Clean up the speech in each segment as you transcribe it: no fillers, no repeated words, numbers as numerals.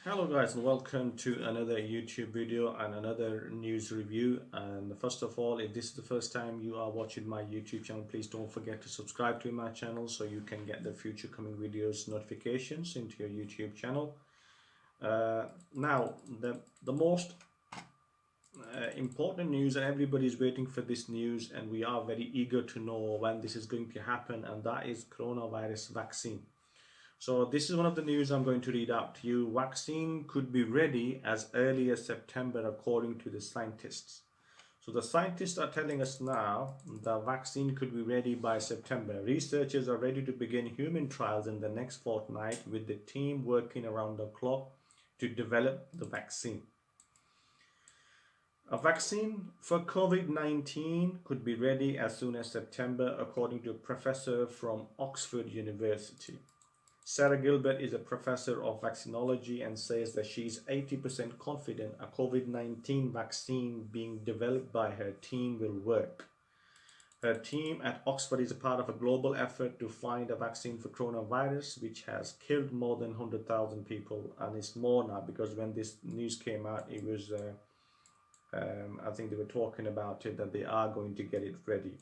Hello guys, and welcome to another YouTube video and another news review. And first of all, if this is the first time you are watching my YouTube channel, please don't forget to subscribe to my channel so you can get the future coming videos notifications into your YouTube channel. Now, the most important news, and everybody is waiting for this news, and we are very eager to know when this is going to happen, and that is coronavirus vaccine. So this is one of the news I'm going to read out to you. Vaccine could be ready as early as September according to the scientists. So the scientists are telling us now the vaccine could be ready by September. Researchers are ready to begin human trials in the next fortnight with the team working around the clock to develop the vaccine. A vaccine for COVID-19 could be ready as soon as September according to a professor from Oxford University. Sarah Gilbert is a professor of vaccinology and says that she's 80% confident a COVID-19 vaccine being developed by her team will work. Her team at Oxford is a part of a global effort to find a vaccine for coronavirus, which has killed more than 100,000 people, and it's more now because when this news came out, it was, I think they were talking about it, that they are going to get it ready.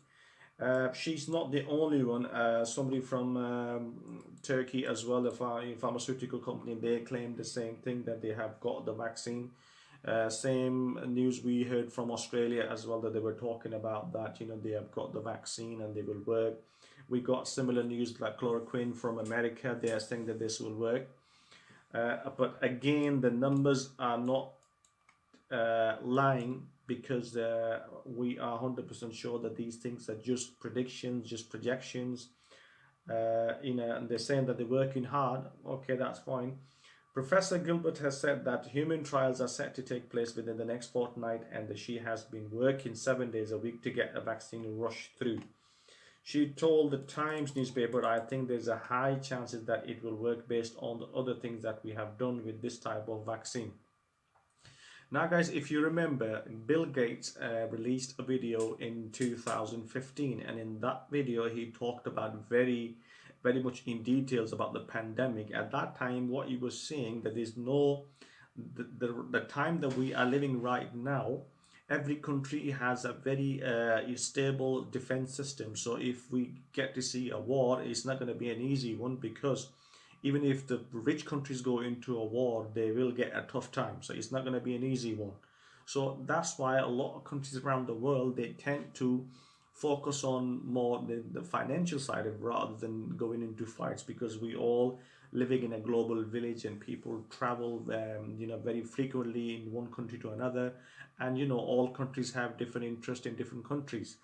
She's not the only one. Somebody from Turkey as well, a pharmaceutical company, they claim the same thing, that they have got the vaccine. Same news we heard from Australia as well, that they were talking about that, they have got the vaccine and they will work. We got similar news like chloroquine from America. They are saying that this will work. But again, the numbers are not lying, because we are 100% sure that these things are just predictions, just projections. And they're saying that they're working hard. Okay, that's fine. Professor Gilbert has said that human trials are set to take place within the next fortnight, and that she has been working 7 days a week to get a vaccine rushed through. She told the Times newspaper, "I think there's a high chances that it will work based on the other things that we have done with this type of vaccine." Now guys, if you remember, Bill Gates released a video in 2015, and in that video he talked about very much in details about the pandemic. At that time, what he was saying, that there's no, the time that we are living right now, every country has a very stable defense system. So if we get to see a war, it's not going to be an easy one, because even if the rich countries go into a war, they will get a tough time. So it's not going to be an easy one. So that's why a lot of countries around the world, they tend to focus on more the financial side of, rather than going into fights, because we all living in a global village and people travel very frequently in one country to another, and all countries have different interests in different countries.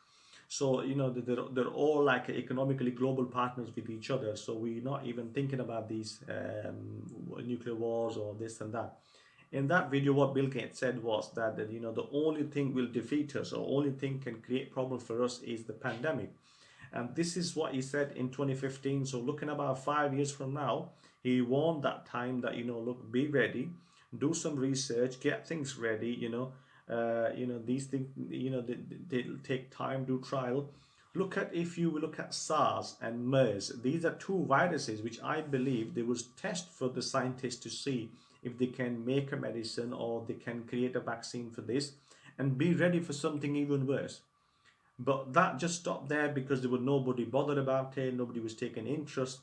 So they're all like economically global partners with each other. So we're not even thinking about these nuclear wars or this and that. In that video, what Bill Gates said was that the only thing will defeat us, or only thing can create problems for us, is the pandemic. And this is what he said in 2015. So looking about 5 years from now, he warned that time that look, be ready, do some research, get things ready. These things, they'll take time, do trial. If you look at SARS and MERS, these are two viruses which I believe they was test for the scientists to see if they can make a medicine or they can create a vaccine for this, and be ready for something even worse. But that just stopped there, because there was nobody bothered about it, nobody was taking interest.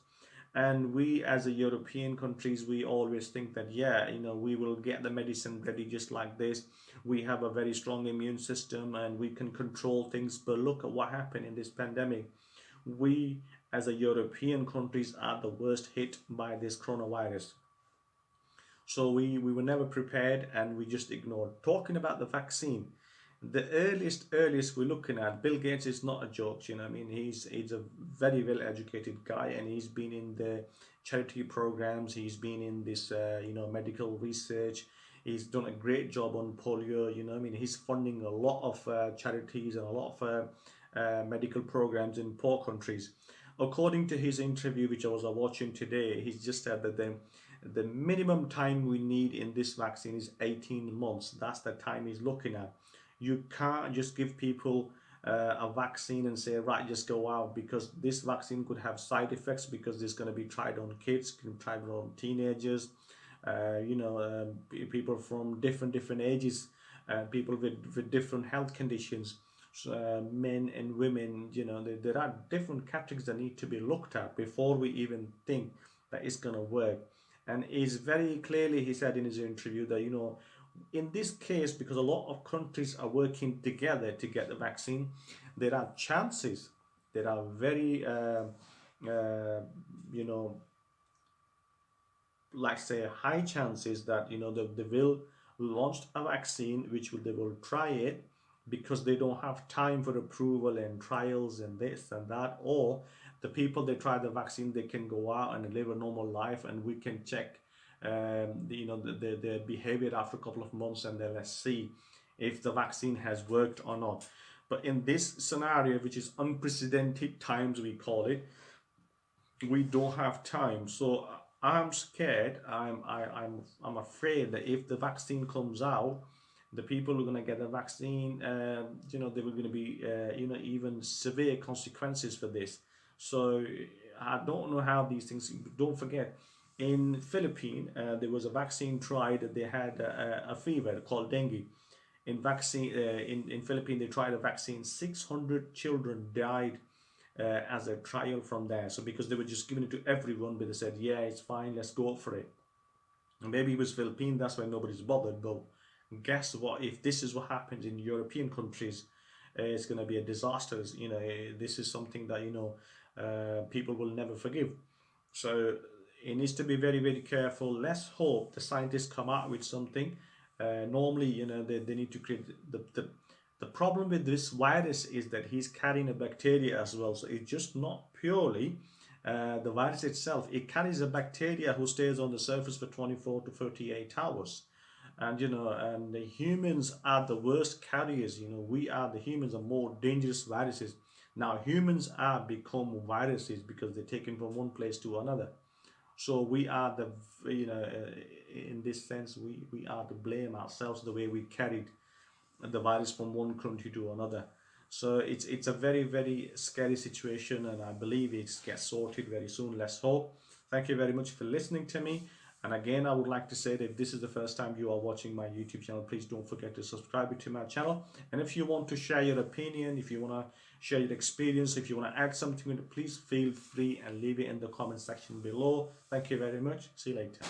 And we as a European countries, we always think that we will get the medicine ready just like this. We have a very strong immune system and we can control things. But look at what happened in this pandemic. We as a European countries are the worst hit by this coronavirus. So we were never prepared, and we just ignored. Talking about the vaccine, the earliest we're looking at, Bill Gates is not a joke. He's a very well educated guy, and he's been in the charity programs, he's been in this medical research, he's done a great job on polio. He's funding a lot of charities and a lot of medical programs in poor countries. According to his interview, which I was watching today, he's just said that the minimum time we need in this vaccine is 18 months. That's the time he's looking at. You can't just give people a vaccine and say, right, just go out, because this vaccine could have side effects, because it's going to be tried on kids, can be tried on teenagers, people from different ages, people with different health conditions, men and women. There are different categories that need to be looked at before we even think that it's going to work. And is very clearly, he said in his interview, that in this case, because a lot of countries are working together to get the vaccine, there are chances, there are very you know like say high chances that they will launch a vaccine, which they will try it, because they don't have time for approval and trials and this and that. Or the people they try the vaccine, they can go out and live a normal life, and we can check their behavior after a couple of months, and then let's see if the vaccine has worked or not. But in this scenario, which is unprecedented times, we call it, we don't have time. So I'm scared. I'm afraid that if the vaccine comes out, the people who are going to get the vaccine, there were going to be even severe consequences for this. So I don't know how these things. Don't forget, in Philippines, there was a vaccine tried. They had a fever called dengue. In Philippines, they tried a vaccine. 600 children died as a trial from there. So because they were just giving it to everyone, but they said, yeah, it's fine, let's go for it. And maybe it was Philippines, that's why nobody's bothered. But guess what? If this is what happens in European countries, it's going to be a disaster. This is something that people will never forgive. So it needs to be very, very careful. Let's hope the scientists come out with something. Normally, they need to create the problem with this virus is that he's carrying a bacteria as well. So it's just not purely the virus itself. It carries a bacteria who stays on the surface for 24 to 38 hours. And and the humans are the worst carriers. The humans are more dangerous viruses. Now humans are become viruses because they're taken from one place to another. So we are in this sense, we are to blame ourselves the way we carried the virus from one country to another. So it's a very, very scary situation, and I believe it gets sorted very soon. Let's hope. Thank you very much for listening to me. And again, I would like to say that if this is the first time you are watching my YouTube channel, please don't forget to subscribe to my channel. And if you want to share your opinion, if you want to share your experience, if you want to add something, please feel free and leave it in the comment section below. Thank you very much. See you later.